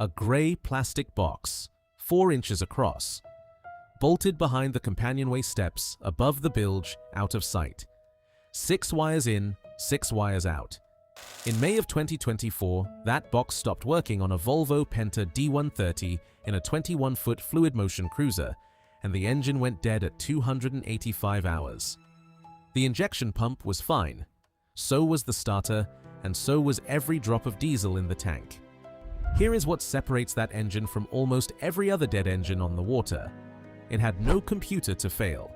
A grey plastic box, 4 inches across, bolted behind the companionway steps above the bilge out of sight. 6 wires in, 6 wires out. In May of 2024, that box stopped working on a Volvo Penta D130 in a 21-foot fluid motion cruiser, and the engine went dead at 285 hours. The injection pump was fine. So was the starter, and so was every drop of diesel in the tank. Here is what separates that engine from almost every other dead engine on the water. It had no computer to fail.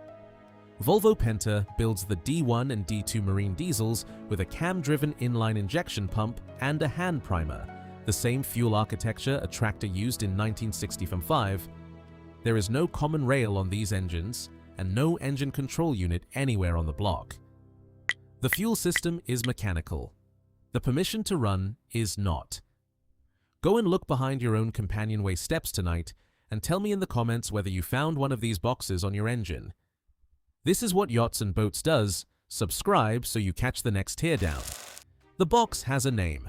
Volvo Penta builds the D1 and D2 marine diesels with a cam-driven inline injection pump and a hand primer, the same fuel architecture a tractor used in 1965. There is no common rail on these engines and no engine control unit anywhere on the block. The fuel system is mechanical. The permission to run is not. Go and look behind your own companionway steps tonight and tell me in the comments whether you found one of these boxes on your engine. This is what Yachts and Boats does. Subscribe so you catch the next teardown. The box has a name.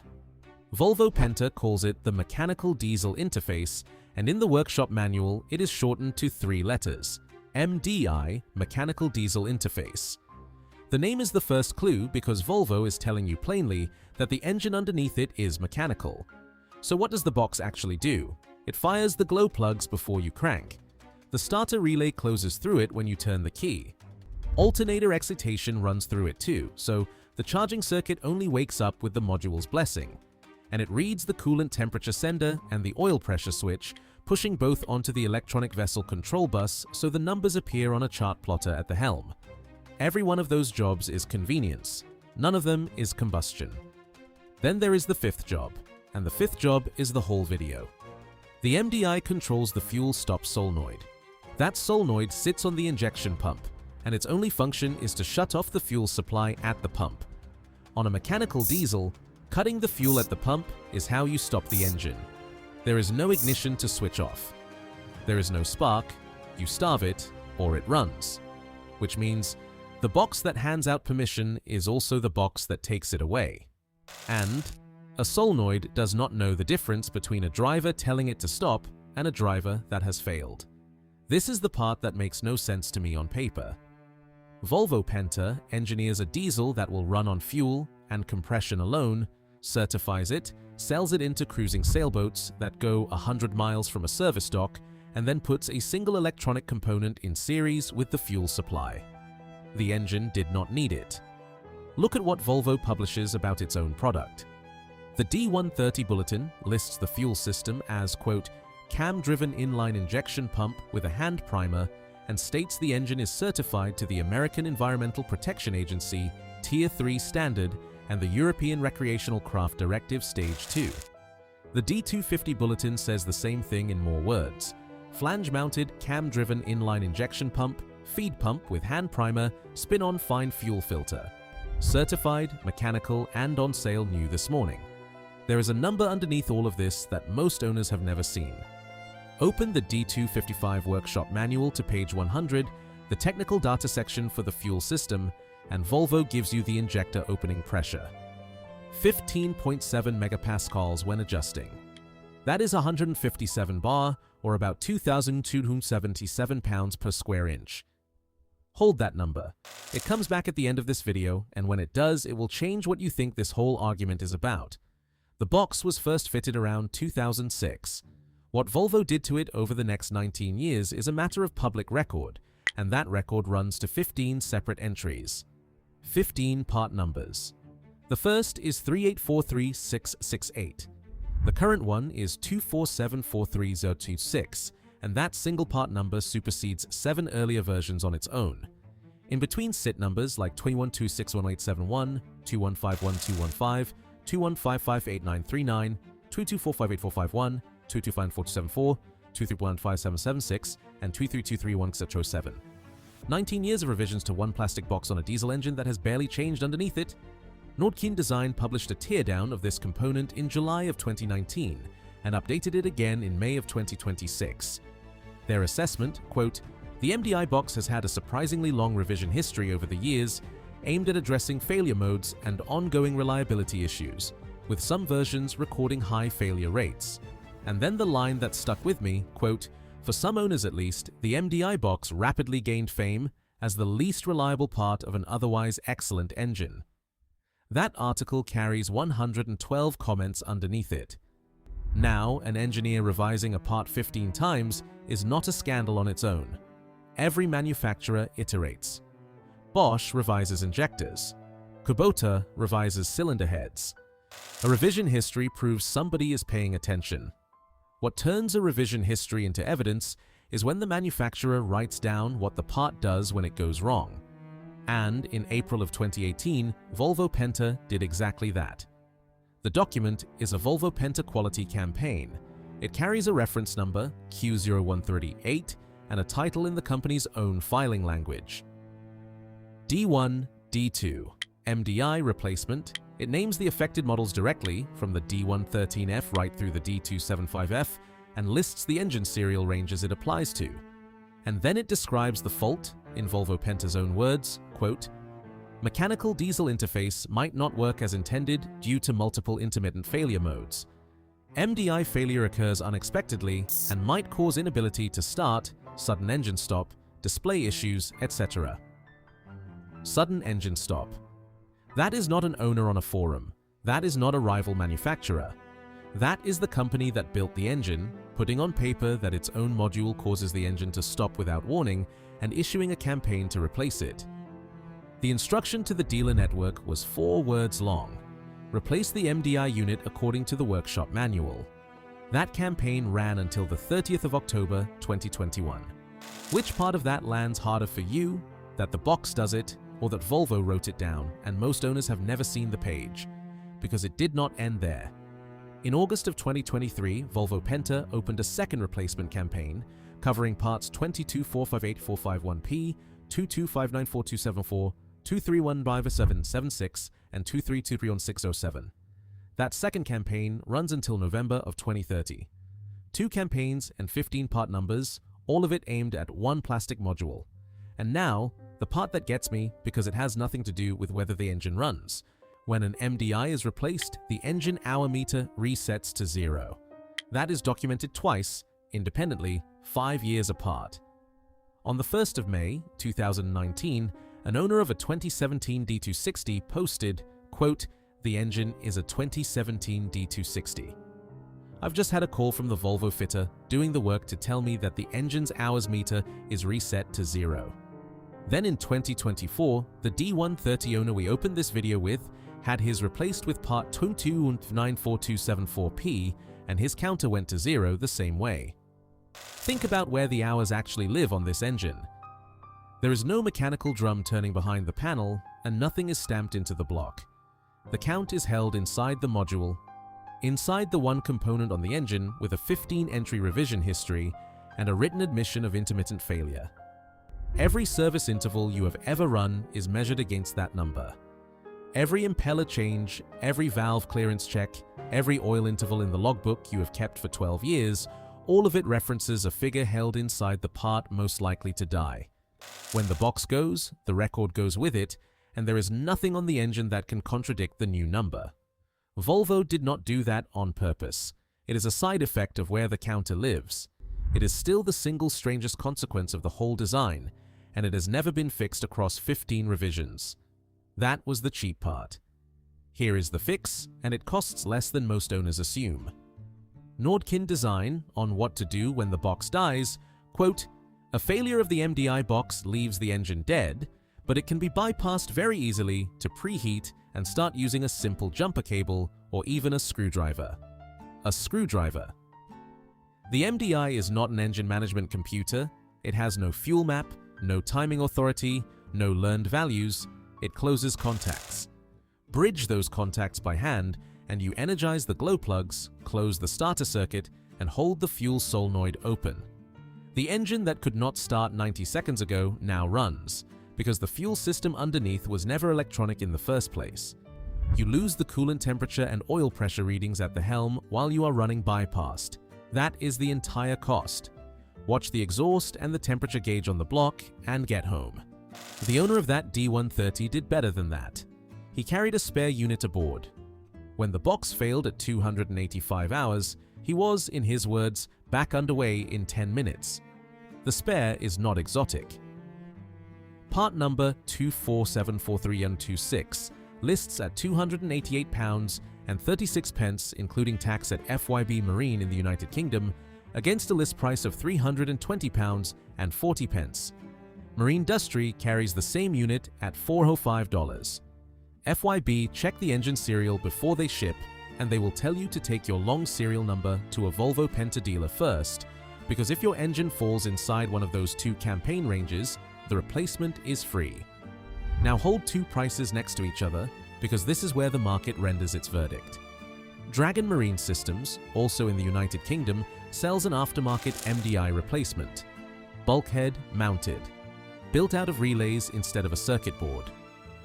Volvo Penta calls it the Mechanical Diesel Interface, and in the workshop manual it is shortened to 3 letters, MDI, Mechanical Diesel Interface. The name is the first clue because Volvo is telling you plainly that the engine underneath it is mechanical. So what does the box actually do? It fires the glow plugs before you crank. The starter relay closes through it when you turn the key. Alternator excitation runs through it too, so the charging circuit only wakes up with the module's blessing. And it reads the coolant temperature sender and the oil pressure switch, pushing both onto the electronic vessel control bus so the numbers appear on a chart plotter at the helm. Every one of those jobs is convenience. None of them is combustion. Then there is the 5th job, and the 5th job is the whole video. The MDI controls the fuel stop solenoid. That solenoid sits on the injection pump, and its only function is to shut off the fuel supply at the pump. On a mechanical diesel, cutting the fuel at the pump is how you stop the engine. There is no ignition to switch off. There is no spark, you starve it, or it runs. Which means the box that hands out permission is also the box that takes it away. And a solenoid does not know the difference between a driver telling it to stop and a driver that has failed. This is the part that makes no sense to me on paper. Volvo Penta engineers a diesel that will run on fuel and compression alone, certifies it, sells it into cruising sailboats that go 100 miles from a service dock, and then puts a single electronic component in series with the fuel supply. The engine did not need it. Look at what Volvo publishes about its own product. The D130 bulletin lists the fuel system as, quote, cam-driven inline injection pump with a hand primer, and states the engine is certified to the American Environmental Protection Agency Tier 3 standard and the European Recreational Craft Directive Stage 2. The D250 bulletin says the same thing in more words. Flange-mounted, cam-driven inline injection pump, feed pump with hand primer, spin-on fine fuel filter. Certified, mechanical, and on sale new this morning. There is a number underneath all of this that most owners have never seen. Open the D255 workshop manual to page 100, the technical data section for the fuel system, and Volvo gives you the injector opening pressure. 15.7 megapascals when adjusting. That is 157 bar, or about 2,277 pounds per square inch. Hold that number. It comes back at the end of this video, and when it does, it will change what you think this whole argument is about. The box was first fitted around 2006. What Volvo did to it over the next 19 years is a matter of public record, and that record runs to 15 separate entries. 15 part numbers. The first is 3843668. The current one is 247430026, and that single part number supersedes 7 earlier versions on its own. In between sit numbers like 21261871, 21512215, 21558939, 22458451, 225474, 23157776, and 2323107. 19 years of revisions to one plastic box on a diesel engine that has barely changed underneath it. Nordkeen Design published a teardown of this component in July of 2019 and updated it again in May of 2026. Their assessment, quote, "The MDI box has had a surprisingly long revision history over the years, aimed at addressing failure modes and ongoing reliability issues, with some versions recording high failure rates. And then the line that stuck with me, quote, "For some owners at least, the MDI box rapidly gained fame as the least reliable part of an otherwise excellent engine." That article carries 112 comments underneath it. Now, an engineer revising a part 15 times is not a scandal on its own. Every manufacturer iterates. Bosch revises injectors. Kubota revises cylinder heads. A revision history proves somebody is paying attention. What turns a revision history into evidence is when the manufacturer writes down what the part does when it goes wrong. And in April of 2018, Volvo Penta did exactly that. The document is a Volvo Penta quality campaign. It carries a reference number, Q0138, and a title in the company's own filing language. D1, D2, MDI replacement. It names the affected models directly from the D113F right through the D275F and lists the engine serial ranges it applies to. And then it describes the fault, in Volvo Penta's own words, quote, "Mechanical diesel interface might not work as intended due to multiple intermittent failure modes. MDI failure occurs unexpectedly and might cause inability to start, sudden engine stop, display issues, etc." Sudden engine stop. That is not an owner on a forum. That is not a rival manufacturer. That is the company that built the engine, putting on paper that its own module causes the engine to stop without warning and issuing a campaign to replace it. The instruction to the dealer network was 4 words long. Replace the MDI unit according to the workshop manual. That campaign ran until the 30th of October 2021. Which part of that lands harder for you, that the box does it, or that Volvo wrote it down and most owners have never seen the page? Because it did not end there. In August of 2023, Volvo Penta opened a second replacement campaign covering parts 224584551P, 2259424, 2315776, and 232310607. That second campaign runs until November of 2030. 2 campaigns and 15 part numbers, all of it aimed at one plastic module. And now, the part that gets me because it has nothing to do with whether the engine runs. When an MDI is replaced, the engine hour meter resets to 0. That is documented twice, independently, 5 years apart. On the 1st of May, 2019, an owner of a 2017 D260 posted, quote, "The engine is a 2017 D260. I've just had a call from the Volvo fitter doing the work to tell me that the engine's hours meter is reset to 0. Then in 2024, the D130 owner we opened this video with had his replaced with part 2294274P and his counter went to 0 the same way. Think about where the hours actually live on this engine. There is no mechanical drum turning behind the panel and nothing is stamped into the block. The count is held inside the module, inside the one component on the engine with a 15-entry revision history and a written admission of intermittent failure. Every service interval you have ever run is measured against that number. Every impeller change, every valve clearance check, every oil interval in the logbook you have kept for 12 years, all of it references a figure held inside the part most likely to die. When the box goes, the record goes with it, and there is nothing on the engine that can contradict the new number. Volvo did not do that on purpose. It is a side effect of where the counter lives. It is still the single strangest consequence of the whole design, and it has never been fixed across 15 revisions. That was the cheap part. Here is the fix, and it costs less than most owners assume. Nordkin Design, on what to do when the box dies, quote, "A failure of the MDI box leaves the engine dead, but it can be bypassed very easily to preheat and start using a simple jumper cable or even a screwdriver." A screwdriver. The MDI is not an engine management computer. It has no fuel map, no timing authority, no learned values. It closes contacts. Bridge those contacts by hand and you energize the glow plugs, close the starter circuit, and hold the fuel solenoid open. The engine that could not start 90 seconds ago now runs, because the fuel system underneath was never electronic in the first place. You lose the coolant temperature and oil pressure readings at the helm while you are running bypassed. That is the entire cost. Watch the exhaust and the temperature gauge on the block and get home. The owner of that D130 did better than that. He carried a spare unit aboard. When the box failed at 285 hours, He was, in his words, back underway in 10 minutes. The spare is not exotic. Part number 2474326 lists at £288 and 36 pence, including tax at FYB Marine in the United Kingdom, against a list price of £320 and 40 pence. Marine Industry carries the same unit at $405. FYB check the engine serial before they ship, and they will tell you to take your long serial number to a Volvo Penta dealer first, because if your engine falls inside one of those two campaign ranges, the replacement is free. Now hold two prices next to each other, because this is where the market renders its verdict. Dragon Marine Systems, also in the United Kingdom, sells an aftermarket MDI replacement. Bulkhead mounted. Built out of relays instead of a circuit board.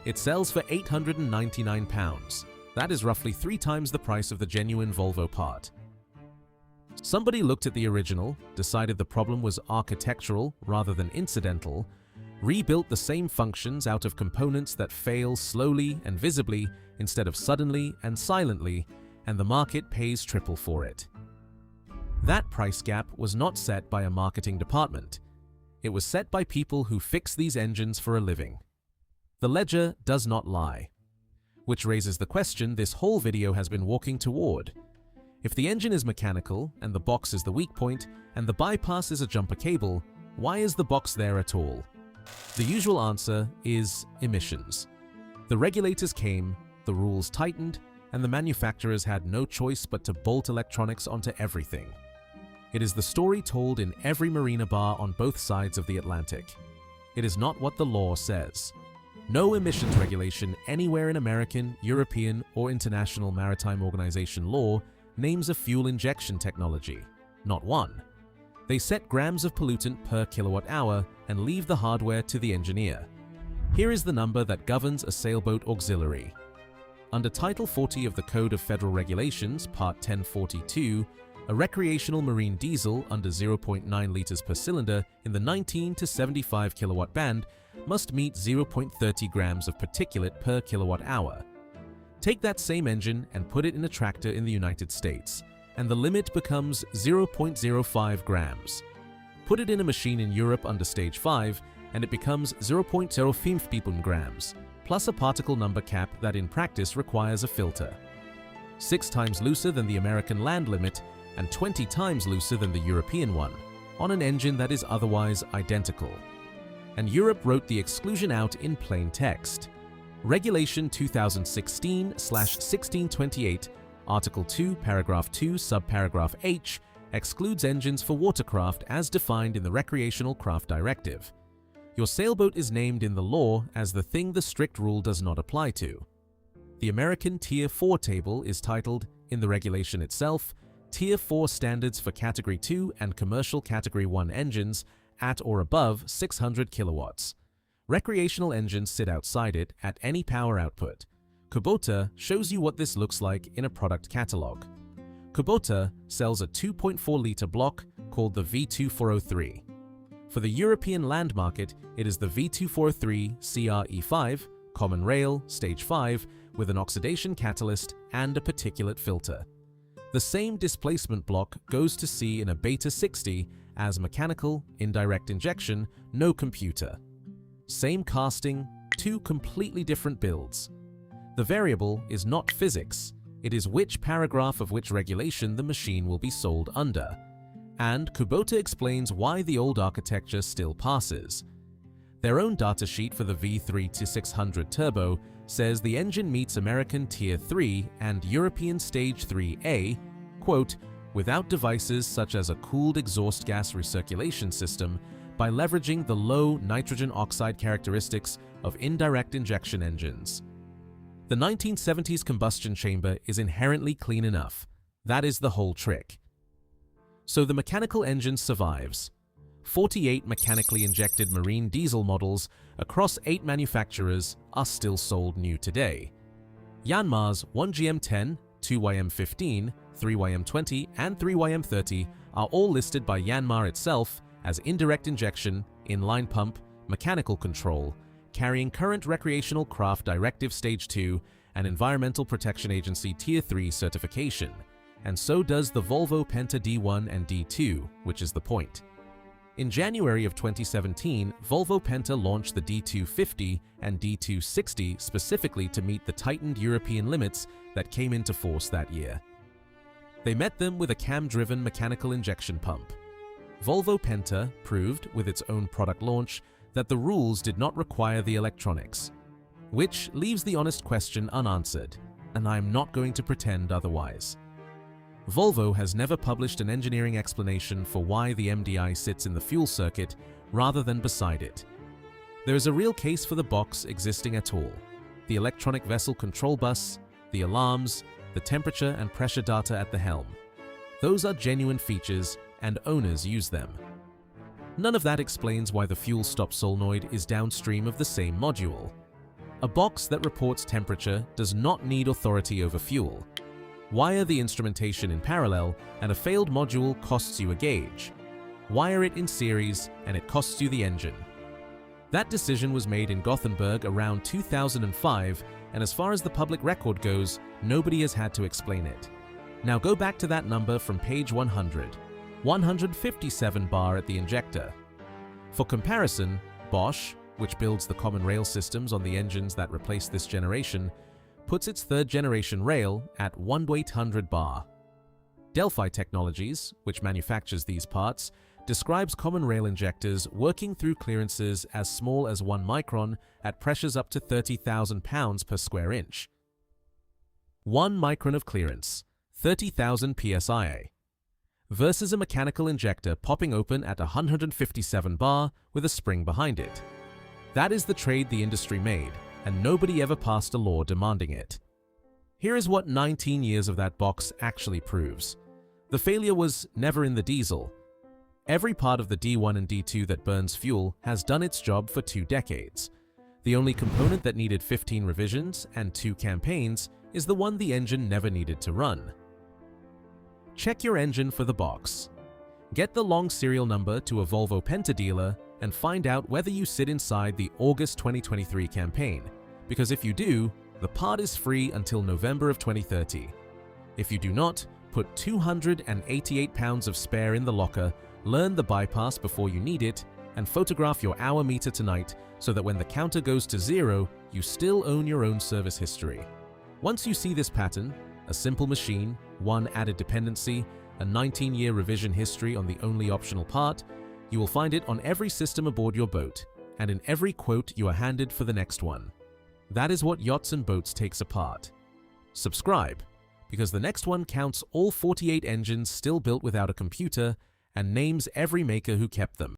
It sells for £899. That is roughly 3 times the price of the genuine Volvo part. Somebody looked at the original, decided the problem was architectural rather than incidental, rebuilt the same functions out of components that fail slowly and visibly instead of suddenly and silently, and the market pays triple for it. That price gap was not set by a marketing department. It was set by people who fix these engines for a living. The ledger does not lie. Which raises the question this whole video has been walking toward. If the engine is mechanical, and the box is the weak point, and the bypass is a jumper cable, why is the box there at all? The usual answer is emissions. The regulators came, the rules tightened, and the manufacturers had no choice but to bolt electronics onto everything. It is the story told in every marina bar on both sides of the Atlantic. It is not what the law says. No emissions regulation anywhere in American, European, or International Maritime Organization law names a fuel injection technology. Not one. They set grams of pollutant per kilowatt hour and leave the hardware to the engineer. Here is the number that governs a sailboat auxiliary. Under Title 40 of the Code of Federal Regulations, Part 1042, a recreational marine diesel under 0.9 liters per cylinder in the 19 to 75 kilowatt band must meet 0.30 grams of particulate per kilowatt hour. Take that same engine and put it in a tractor in the United States, and the limit becomes 0.05 grams. Put it in a machine in Europe under Stage 5, and it becomes 0.05 grams, plus a particle number cap that in practice requires a filter. 6 times looser than the American land limit, and 20 times looser than the European one, on an engine that is otherwise identical. And Europe wrote the exclusion out in plain text. Regulation 2016/1628, Article 2, Paragraph 2, Subparagraph H, excludes engines for watercraft as defined in the Recreational Craft Directive. Your sailboat is named in the law as the thing the strict rule does not apply to. The American Tier 4 table is titled, in the regulation itself, Tier 4 standards for Category 2 and Commercial Category 1 engines at or above 600 kilowatts. Recreational engines sit outside it at any power output. Kubota shows you what this looks like in a product catalog. Kubota sells a 2.4-liter block called the V2403. For the European land market, it is the V2403 CRE5, Common Rail, Stage 5, with an oxidation catalyst and a particulate filter. The same displacement block goes to sea in a Beta 60 as mechanical, indirect injection, no computer. Same casting, 2 completely different builds. The variable is not physics, it is which paragraph of which regulation the machine will be sold under. And Kubota explains why the old architecture still passes. Their own datasheet for the V3-600 Turbo says the engine meets American Tier 3 and European Stage 3A, quote, without devices such as a cooled exhaust gas recirculation system, by leveraging the low nitrogen oxide characteristics of indirect injection engines. The 1970s combustion chamber is inherently clean enough. That is the whole trick. So the mechanical engine survives. 48 mechanically injected marine diesel models across 8 manufacturers are still sold new today. Yanmar's 1GM10, 2YM15, 3YM20, and 3YM30 are all listed by Yanmar itself as indirect injection, inline pump, mechanical control, carrying current Recreational Craft Directive Stage 2 and Environmental Protection Agency Tier 3 certification, and so does the Volvo Penta D1 and D2, which is the point. In January of 2017, Volvo Penta launched the D250 and D260 specifically to meet the tightened European limits that came into force that year. They met them with a cam-driven mechanical injection pump. Volvo Penta proved, with its own product launch, that the rules did not require the electronics, which leaves the honest question unanswered, and I am not going to pretend otherwise. Volvo has never published an engineering explanation for why the MDI sits in the fuel circuit rather than beside it. There is a real case for the box existing at all: the electronic vessel control bus, the alarms, the temperature and pressure data at the helm. Those are genuine features, and owners use them. None of that explains why the fuel stop solenoid is downstream of the same module. A box that reports temperature does not need authority over fuel. Wire the instrumentation in parallel, and a failed module costs you a gauge. Wire it in series, and it costs you the engine. That decision was made in Gothenburg around 2005, and as far as the public record goes, nobody has had to explain it. Now go back to that number from page 100. 157 bar at the injector. For comparison, Bosch, which builds the common rail systems on the engines that replace this generation, puts its third-generation rail at 1,800 bar. Delphi Technologies, which manufactures these parts, describes common rail injectors working through clearances as small as 1 micron at pressures up to 30,000 pounds per square inch. 1 micron of clearance, 30,000 psi, versus a mechanical injector popping open at 157 bar with a spring behind it. That is the trade the industry made, and nobody ever passed a law demanding it. Here is what 19 years of that box actually proves. The failure was never in the diesel. Every part of the D1 and D2 that burns fuel has done its job for 2 decades. The only component that needed 15 revisions and 2 campaigns is the one the engine never needed to run. Check your engine for the box. Get the long serial number to a Volvo Penta dealer and find out whether you sit inside the August 2023 campaign, because if you do, the part is free until November of 2030. If you do not, put 288 pounds of spare in the locker, learn the bypass before you need it, and photograph your hour meter tonight so that when the counter goes to 0, you still own your own service history. Once you see this pattern, a simple machine, 1 added dependency, a 19-year revision history on the only optional part, you will find it on every system aboard your boat, and in every quote you are handed for the next one. That is what Yachts and Boats takes apart. Subscribe, because the next one counts all 48 engines still built without a computer and names every maker who kept them.